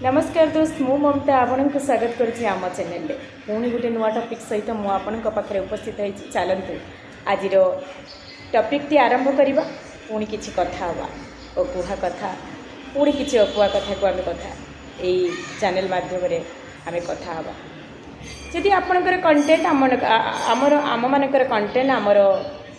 नमस्कार दोस्त मु ममता आपण को स्वागत करुँची आम चैनल पुणी गोटे नुआ टॉपिक सहित मुझे उपस्थित होती चलतु आज टॉपिक टी आरंभ करवा पुणी किसी कथा हवा अकुहा कथा पुणी किसी अकुहा कथा को आम कथा यही चैनल माध्यम आम कथा हवा जदि आपणकर कंटेंट आमर आम मानकर कंटेंट आमर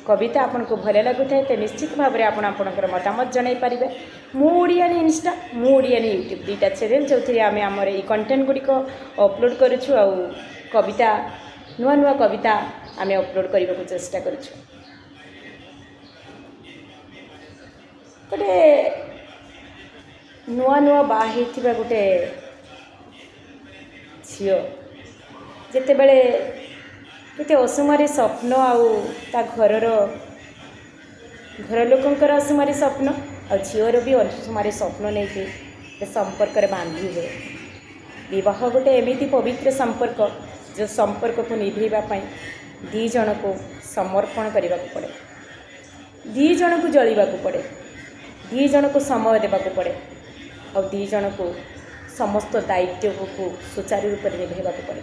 कविता आपन को भल लगुए तो निश्चित भाव में आपणकर मतामत जन पारे मु ओडियानी इंस्टा मु ओडियानी यूट्यूब दुईटा चैनल जो थी आम आमर ये कंटेंट गुड़िक अपलोड करुँ आ कविता नुआ नुआ कविता आम अपलोड करने को चेष्टा करुँ गोटे नुआ नुआ बाही गोटे झील जिते बड़े केते असुमारी स्वप्न आ घर लोकंकर असुमारी स्वप्न आ झीवर भी असुमारी स्वप्न नहीं संपर्क बांधी हुए विवाह गोटे एमती पवित्र संपर्क जो संपर्क को निभेवाई दी जन को समर्पण करने को पड़े दी जन को जलिबा को पड़े दी जन को समय देवा पड़े और दी जन को समस्त दायित्व को सुचारू रूप से निभेवा पड़े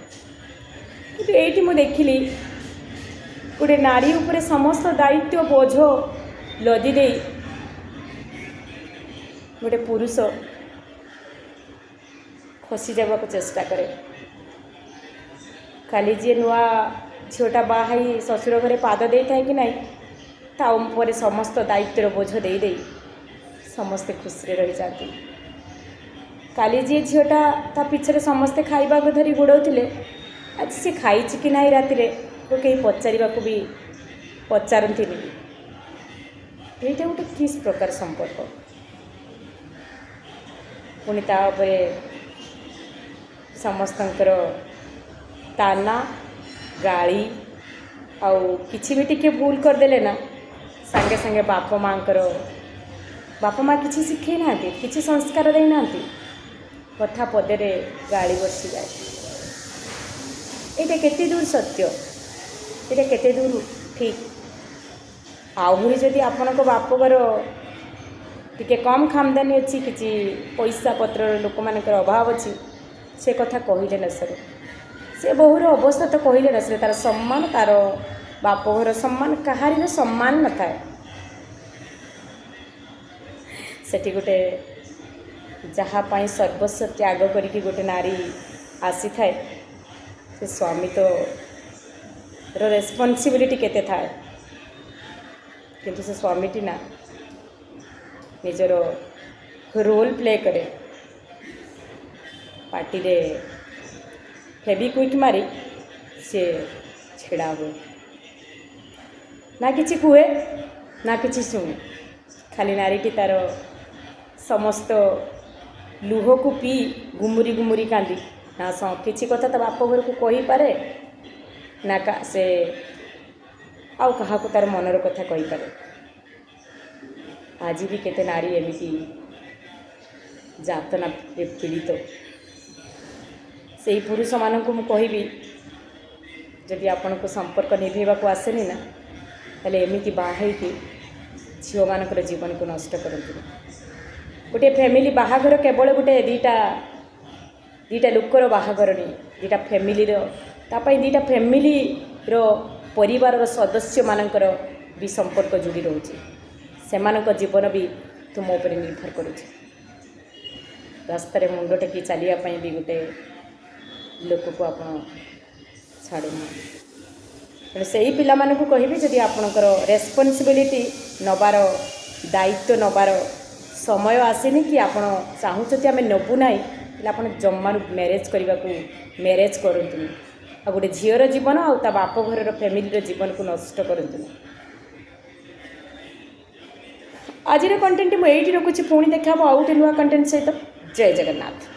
कि ये मुझे देखिली गोटे नारी उपर समस्त दायित्व बोझ लदी दे गोटे पुरुष खसी जावाक चेष्टा करे खाली जी नुआ झीटा बाहाई ससुर घरे पाद दे था कि नहीं तापर समस्त दायित्व बोझ दे दे समस्ते खुशी रही जाती काली जी झीटा ता पिछले समस्ते खाइबा को धरी गोड़ाउले आज सी खाई कि ना राति तो कहीं पचार भी पचारती यहाँ गोटे किस प्रकार संपर्क पुणी तापर समस्तंकर ताना गाड़ी आउ किसी भी टिके भूल करदेले ना सांगे सांगे बाप माँ किसी शिखे ना किसी संस्कार दे ना कथा पदे गाड़ी बसी जाए ये केते दूर सत्य ये केते दूर ठीक आहरी जदि आपण को बापघर टिके कम खामदानी अच्छी किसी पैसा पत्र लोक मानकर अभाव अच्छी से कथा कहले न सर से बहुर अवस्था तो कहले न सर तार सम्मान तार बापघर सम्मान कहार सम्मान न थाए सेठी गोटे जहाँपाई सर्वस्व त्याग करके गोटे नारी आसी थाए से स्वामी तो रेस्पॉन्सिबिलिटी केते थाए किंतु से स्वामीटी ना निजर रोल प्ले करे पार्टी रे फेविक्विक मारी से छेड़ा हुए ना किसी कुए ना किसी शुणे खाली नारीटी तार समस्त लुह को पी गुमुरी गुमुरी कांदी ना किसी कथा तो बाप घर को कही पारे ना से आउ कहा को तार मनर कथा कही पारे आज भी केते नारी एमती जातना पीड़ित से पुरुष मानक मु कहबी जदि आपण को संपर्क निभेवा को आसेनी ना ताले एमती बाहाई झील मानकर जीवन को नष्ट करती गोटे फैमिली बाहाघर केवल गोटे दीटा लोकर बाहाघर नहीं दीटा फैमिली दीटा फैमिली परिवार सदस्य मानकर भी संपर्क जोड़ी रोचे से जीवन भी तुम उपर निर्भर करुचे रास्त मुंड टेकी चलियापाई भी गोटे लोक को आप छाड़ना तेणु से ही पिला मानू कहबी जदि आपणकर रेस्पॉन्सिबिलिटी नबार दायित्व नबार समय आसेनी कि आप चाहूँच आम नबू ना आप जम्मा मैरेज करने को मैरेज करतु आ गोटे झीर जीवन आ बाप घर फैमिली जीवन को नष्ट करतु आज कंटेंट मुझे रखुच्छी पुणी देखा आउ गोटे नुआ कंटेंट सहित जय जगन्नाथ।